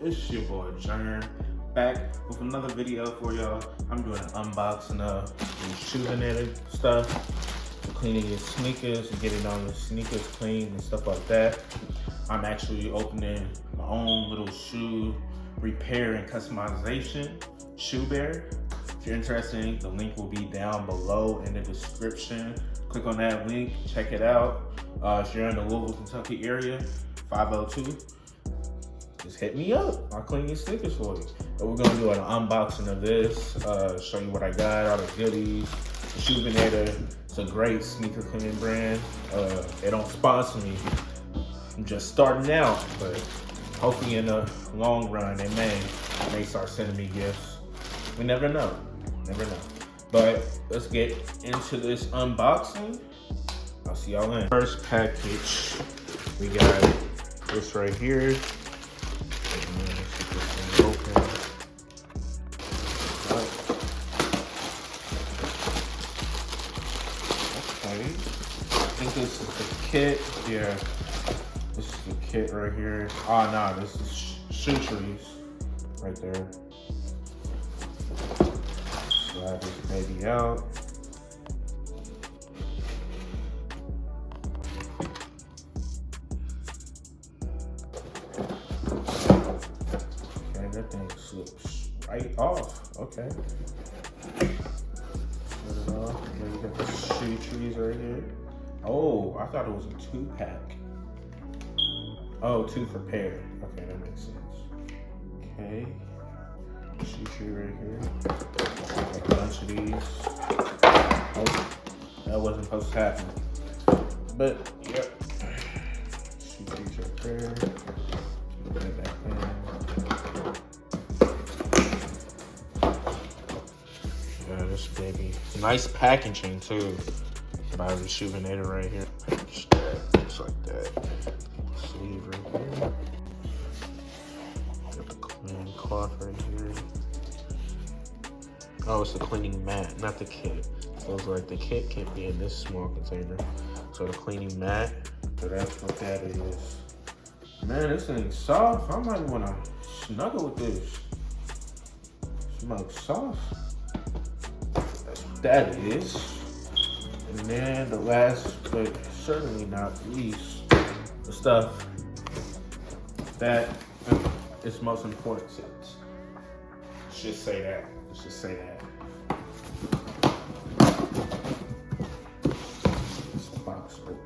It's your boy Jern, back with another video for y'all. I'm doing an unboxing of Reshoevn8r stuff, cleaning your sneakers and getting all your sneakers clean and stuff like that. I'm actually opening my own little shoe repair and customization shoe bear. If you're interested, the link will be down below in the description. Click on that link, check it out. If you're in the Louisville, Kentucky area, 502, just hit me up. I'll clean your sneakers for you. But we're gonna do an unboxing of this, show you what I got, all the goodies. Reshoevn8r, it's a great sneaker cleaning brand. They don't sponsor me. I'm just starting out, but hopefully in the long run, they may start sending me gifts. We never know, But let's get into this unboxing. I'll see y'all in. First package, we got this right here. Open. Okay. I think this is the kit. Yeah, this is the kit right here. Oh no, this is shoe trees right there. Slide this baby out. That thing slips right off. Okay. Put it off. Then you got the shoe trees right here. Oh, I thought it was a 2-pack. Oh, 2 for pair. Okay, that makes sense. Okay. Shoe tree right here. Got a bunch of these. Oh, that wasn't supposed to happen. But, yep. Shoe trees right there. Put it back in. This baby, nice packaging too by Reshoevn8r right here. Just like that. Sleeve right here. Got the clean cloth right here. Oh, it's the cleaning mat, not the kit. So it's like the kit can't be in this small container. So the cleaning mat, so that's what that is. Man, this thing's soft. I might want to snuggle with this. It smells soft. That is. And then the last, but certainly not least, the stuff that is most important to us. Let's just say that. Let's just say that. This box open.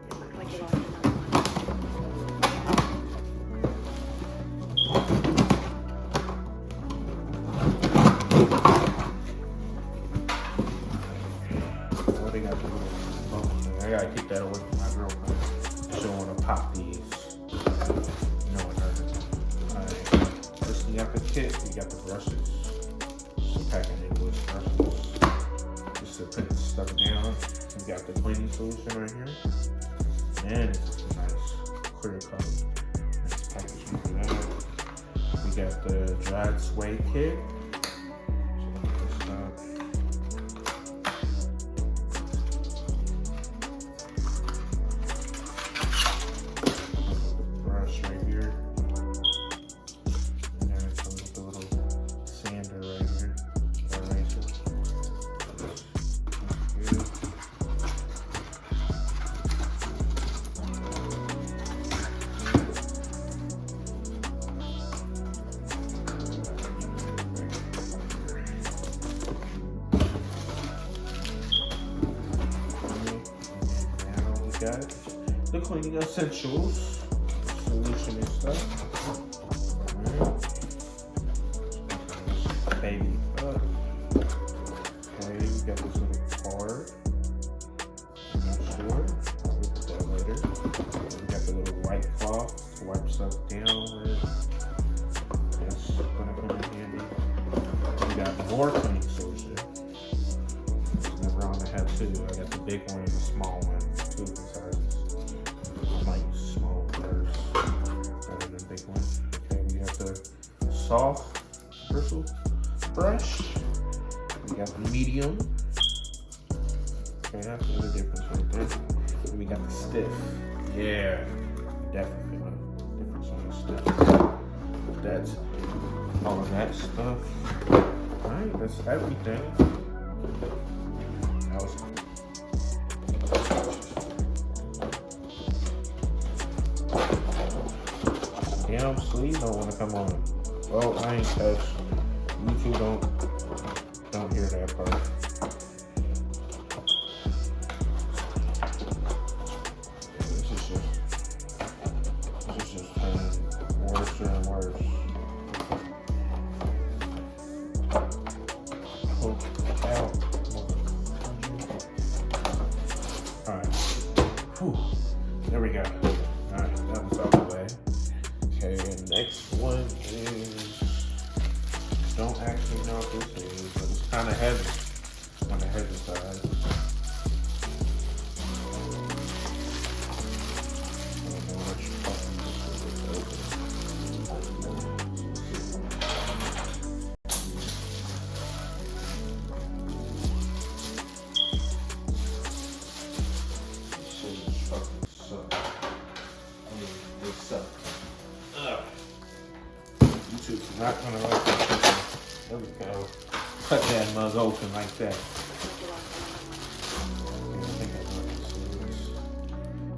I gotta keep that away from my girlfriend. She don't wanna pop these. Knowing her. Alright. First we got the kit, we got the brushes. Just packing it with brushes. Just to put the stuff down. We got the cleaning solution right here. And it's a nice clear color. Nice packaging for that. We got the dried suede kit. Got the cleaning essentials solution and stuff. Alright. Baby up. Okay, we got this little card. I'm not sure. I'll look at that later. We got the little white cloth to wipe stuff down with. That's gonna come in handy. We got more cleaning solution. It's never on the head too. I got the big one and the small one. 2 different sizes. I might use small first rather than big one. Okay, we got the soft bristle brush. We got the medium. Okay, that's the difference right there. And we got the stiff. Yeah, definitely a difference on the stiff. That's all of that stuff. Alright, that's everything. That was damn sleeve don't want to come on. Well, I ain't touched. YouTube don't hear that part. This is just turning worse and worse. Poke out. Alright. Whew. There we go. Alright, that was out the way. Okay, and next one is, don't actually know what this is, but it's kind of heavy on the heavy side. I don't know what you're talking about. This shit is fucking suck. I mean, it sucks. YouTube's not gonna let that chicken. There we go. Cut that mug open like that.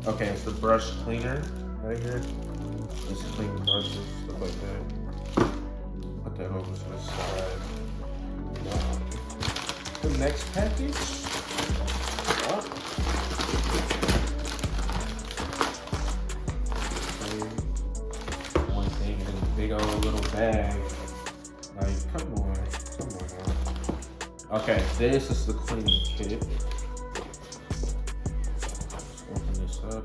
Okay, it's the brush cleaner right here. Just clean brushes, stuff like that. Put that over to the side. The next package. Oh. One thing in this big old little bag. Like, come on now. Okay, this is the cleaning kit. Let's open this up.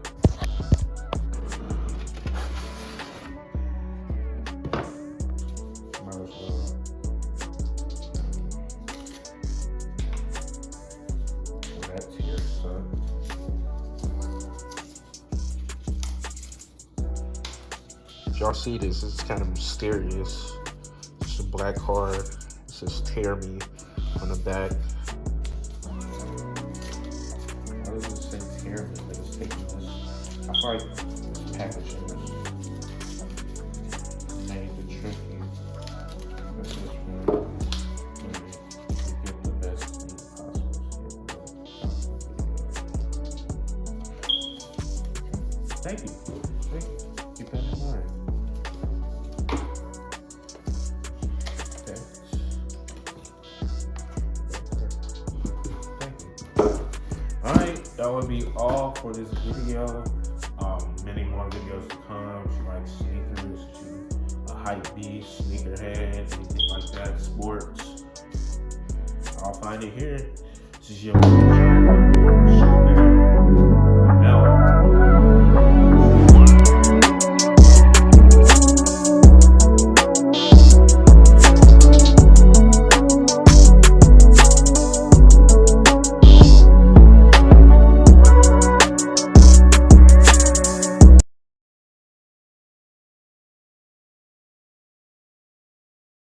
Might as well. That's here, son. Y'all see this? This is kind of mysterious. It's a black card. It says "Tear Me" on the back. Why does it say "Tear Me"? But it's taking this. I feel like this packaging made it tricky. This is really get the best meat possible. Thank you. Keep that in mind. Alright, that would be all for this video. Many more videos to come. If you like sneakers, if you a hype beast, sneakerhead, anything like that, sports, I'll find it here. This is your